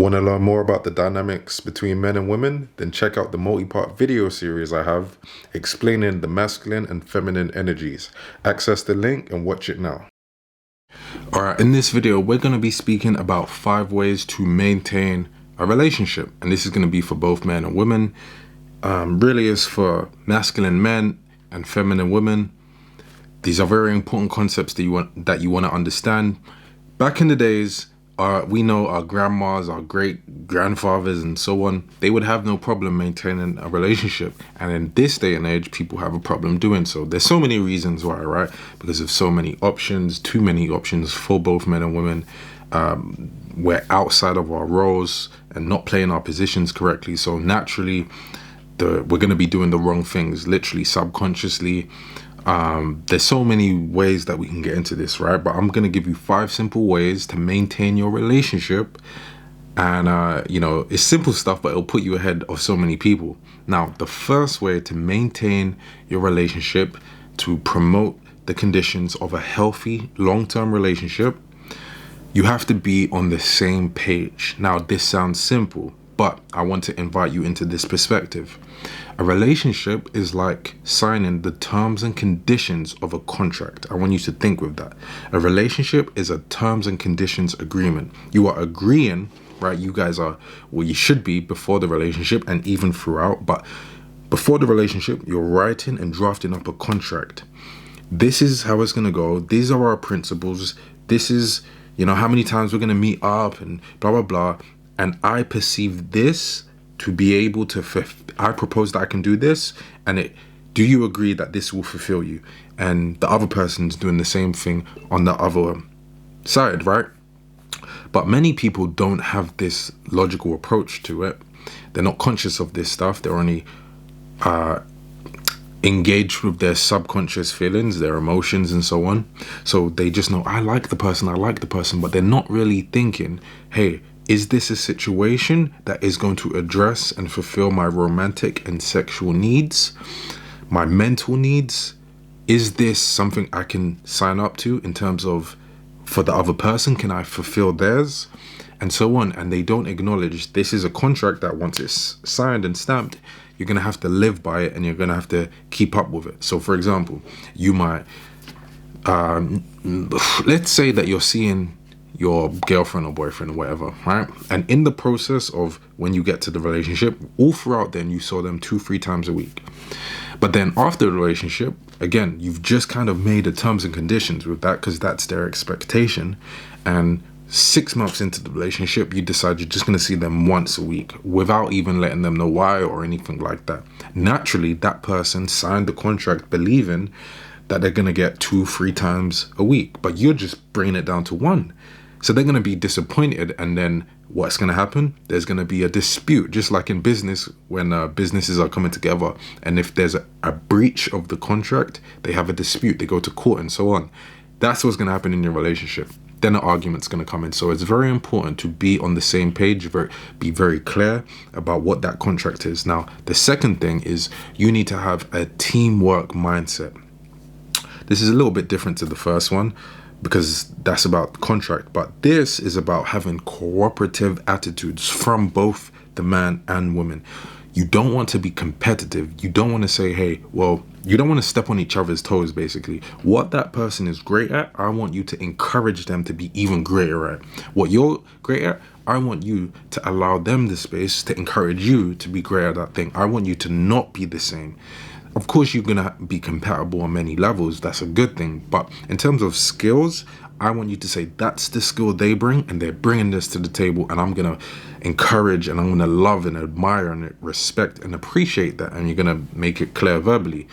Want to learn more about the dynamics between men and women? Then check out the multi-part video series I have explaining the masculine and feminine energies. Access the link and watch it now. Alright, in this video, we're going to be speaking about 5 ways to maintain a relationship. And this is going to be for both men and women. Really is for masculine men and feminine women. These are very important concepts that you want to understand. Back in the days, we know our grandmas, our great grandfathers and so on, they would have no problem maintaining a relationship. And in this day and age, people have a problem doing so. There's so many reasons why, right? Because of so many options, too many options for both men and women. We're outside of our roles and not playing our positions correctly. So naturally, we're going to be doing the wrong things, literally subconsciously. There's so many ways that we can get into this, right? But I'm going to give you 5 simple ways to maintain your relationship. And, it's simple stuff, but it'll put you ahead of so many people. Now, the first way to maintain your relationship, to promote the conditions of a healthy long-term relationship, you have to be on the same page. Now, this sounds simple, but I want to invite you into this perspective. A relationship is like signing the terms and conditions of a contract. I want you to think with that. A relationship is a terms and conditions agreement. You are agreeing, right? You guys are, well, you should be before the relationship and even throughout. But before the relationship, you're writing and drafting up a contract. This is how it's going to go. These are our principles. This is, how many times we're going to meet up and blah, blah, blah. And I perceive this to be able to, I propose that I can do this, and do you agree that this will fulfill you? And the other person's doing the same thing on the other side, right? But many people don't have this logical approach to it. They're not conscious of this stuff. They're only engaged with their subconscious feelings, their emotions and so on. So they just know, I like the person, but they're not really thinking, hey, is this a situation that is going to address and fulfill my romantic and sexual needs, my mental needs? Is this something I can sign up to in terms of for the other person? Can I fulfill theirs? And so on. And they don't acknowledge this is a contract that once it's signed and stamped, you're going to have to live by it and you're going to have to keep up with it. So, for example, you might, let's say that you're seeing your girlfriend or boyfriend or whatever, right? And in the process of when you get to the relationship, all throughout then you saw them 2-3 times a week. But then after the relationship, again, you've just kind of made the terms and conditions with that because that's their expectation. And 6 months into the relationship, you decide you're just going to see them once a week without even letting them know why or anything like that. Naturally, that person signed the contract believing that they're going to get 2-3 times a week, but you're just bringing it down to 1. So they're going to be disappointed, and then what's going to happen? There's going to be a dispute, just like in business when businesses are coming together. And if there's a breach of the contract, they have a dispute, they go to court and so on. That's what's going to happen in your relationship. Then an argument's going to come in. So it's very important to be on the same page, be very clear about what that contract is. Now, the second thing is you need to have a teamwork mindset. This is a little bit different to the first one, because that's about contract, but this is about having cooperative attitudes from both the man and woman. You don't want to be competitive. You don't want to say, hey, well, you don't want to step on each other's toes, basically. What that person is great at, I want you to encourage them to be even greater at. What you're great at, I want you to allow them the space to encourage you to be great at that thing. I want you to not be the same. Of course, you're going to be compatible on many levels. That's a good thing. But in terms of skills, I want you to say that's the skill they bring and they're bringing this to the table. And I'm going to encourage and I'm going to love and admire and respect and appreciate that. And you're going to make it clear verbally.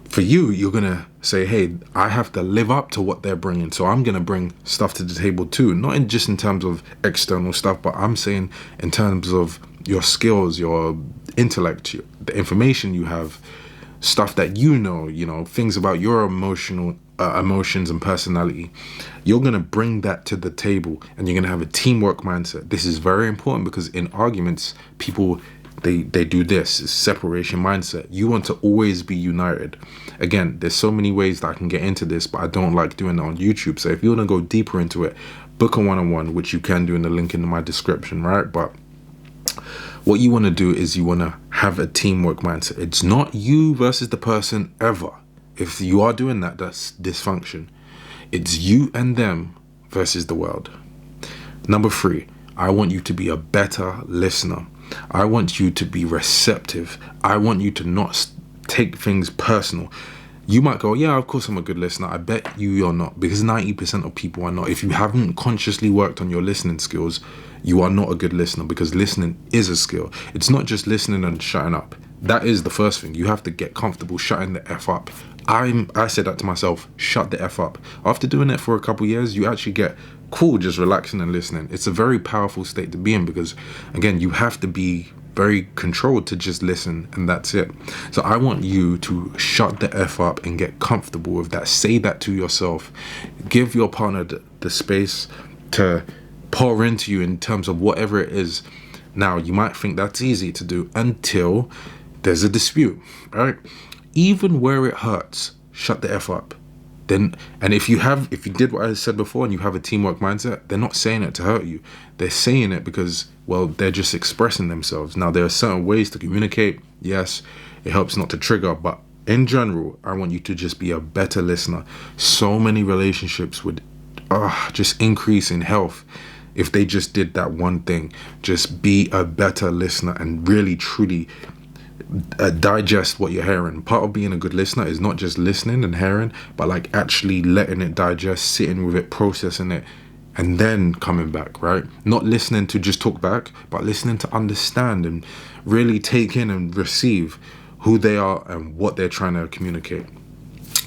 For you, you're going to say, hey, I have to live up to what they're bringing. So I'm going to bring stuff to the table too. Not just in terms of external stuff, but I'm saying in terms of your skills, your intellect, the information you have, stuff that things about your emotions and personality. You're going to bring that to the table and you're going to have a teamwork mindset. This is very important because in arguments, people, they do this. It's separation mindset. You want to always be united. Again, there's so many ways that I can get into this, but I don't like doing it on YouTube. So if you want to go deeper into it, book a one-on-one, which you can do in the link in my description, right? But what you want to do is you want to have a teamwork mindset. It's not you versus the person ever. If you are doing that, that's dysfunction. It's you and them versus the world. Number 3, I want you to be a better listener. I want you to be receptive. I want you to not take things personal. You might go, yeah, of course I'm a good listener. I bet you're not, because 90% of people are not. If you haven't consciously worked on your listening skills, you are not a good listener, because listening is a skill. It's not just listening and shutting up. That is the first thing. You have to get comfortable shutting the F up. I said that to myself, shut the F up. After doing it for a couple years, you actually get cool just relaxing and listening. It's a very powerful state to be in, because again, you have to be very controlled to just listen, and that's it. So I want you to shut the F up and get comfortable with that. Say that to yourself. Give your partner the space to pour into you in terms of whatever it is. Now, you might think that's easy to do until there's a dispute, right? Even where it hurts, shut the F up. Then, and if you did what I said before and you have a teamwork mindset, they're not saying it to hurt you. They're saying it because, well, they're just expressing themselves. Now, there are certain ways to communicate. Yes, it helps not to trigger, but in general, I want you to just be a better listener. So many relationships would just increase in health if they just did that one thing. Just be a better listener and really, truly digest what you're hearing. Part of being a good listener is not just listening and hearing, but like actually letting it digest, sitting with it, processing it, and then coming back, right? Not listening to just talk back, but listening to understand and really take in and receive who they are and what they're trying to communicate.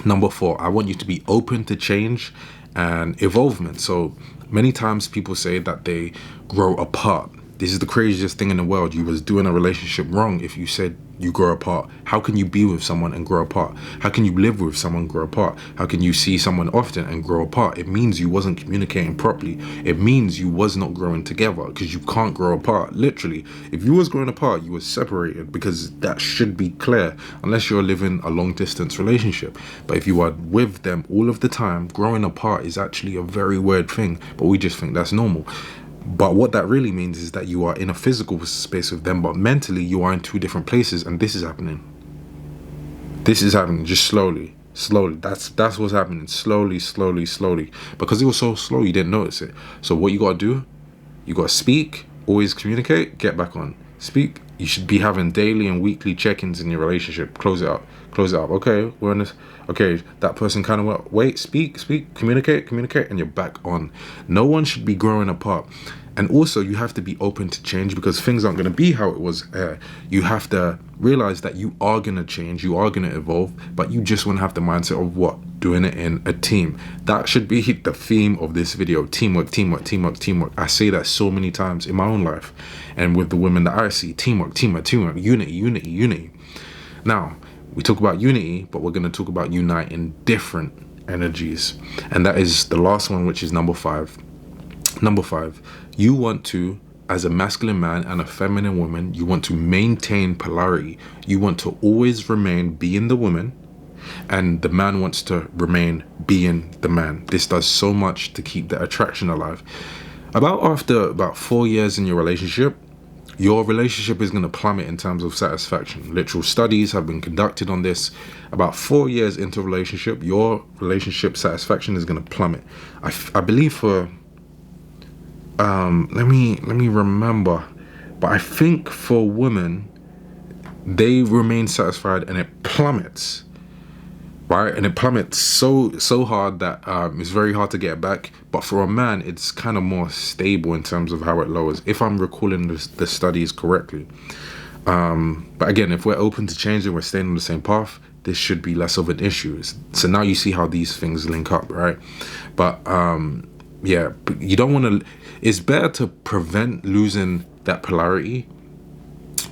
Number 4, I want you to be open to change and evolvement. So many times people say that they grow apart. This is the craziest thing in the world. You was doing a relationship wrong if you said you grow apart. How can you be with someone and grow apart? How can you live with someone and grow apart? How can you see someone often and grow apart? It means you wasn't communicating properly. It means you was not growing together, because you can't grow apart. Literally, if you was growing apart, you was separated, because that should be clear, unless you're living a long distance relationship. But if you are with them all of the time, growing apart is actually a very weird thing, but we just think that's normal. But what that really means is that you are in a physical space with them, but mentally you are in 2 different places, and this is happening. This is happening just slowly. That's what's happening. Slowly. Because it was so slow, you didn't notice it. So what you gotta do, you gotta speak, always communicate, get back on. Speak. You should be having daily and weekly check-ins in your relationship. Close it up. Okay, we're in this. Okay, that person kind of wait, speak, communicate, and you're back on. No one should be growing apart. And also, you have to be open to change, because things aren't going to be how it was. You have to realize that you are going to change, you are going to evolve, but you just want to have the mindset of what? Doing it in a team. That should be the theme of this video. Teamwork. I say that so many times in my own life and with the women that I see. Teamwork, unity. Now, we talk about unity, but we're going to talk about uniting different energies. And that is the last one, which is number 5. Number 5, you want to, as a masculine man and a feminine woman, you want to maintain polarity. You want to always remain being the woman, and the man wants to remain being the man. This does so much to keep the attraction alive. After 4 years in your relationship is going to plummet in terms of satisfaction. Literal studies have been conducted on this. About 4 years into a relationship, your relationship satisfaction is going to plummet. I believe for let me remember, but I think for women, they remain satisfied and it plummets, right? And it plummets so hard that it's very hard to get back. But for a man, it's kind of more stable in terms of how it lowers, if I'm recalling the studies correctly. But again, if we're open to change and we're staying on the same path, this should be less of an issue. So now you see how these things link up, right? But yeah, but you don't want to. It's better to prevent losing that polarity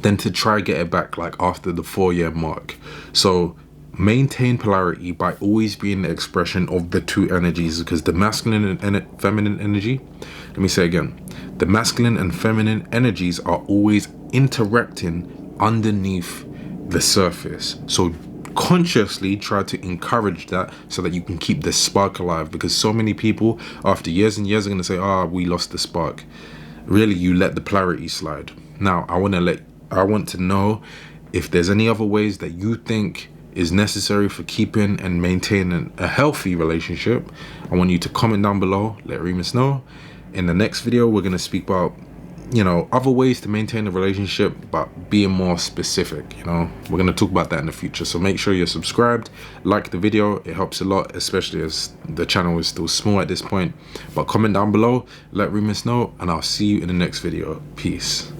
than to try get it back like after the 4-year mark. So maintain polarity by always being the expression of the 2 energies, because the masculine and feminine energy, let me say again, the masculine and feminine energies are always interacting underneath the surface. So consciously try to encourage that so that you can keep the spark alive, because so many people after years and years are going to say, we lost the spark. Really, you let the polarity slide. Now I want to know if there's any other ways that you think is necessary for keeping and maintaining a healthy relationship. I want you to comment down below, let Reemus know. In the next video, we're going to speak about, other ways to maintain a relationship, but being more specific. We're going to talk about that in the future. So make sure you're subscribed, like the video. It helps a lot, especially as the channel is still small at this point. But comment down below, let Reemus know, and I'll see you in the next video. Peace.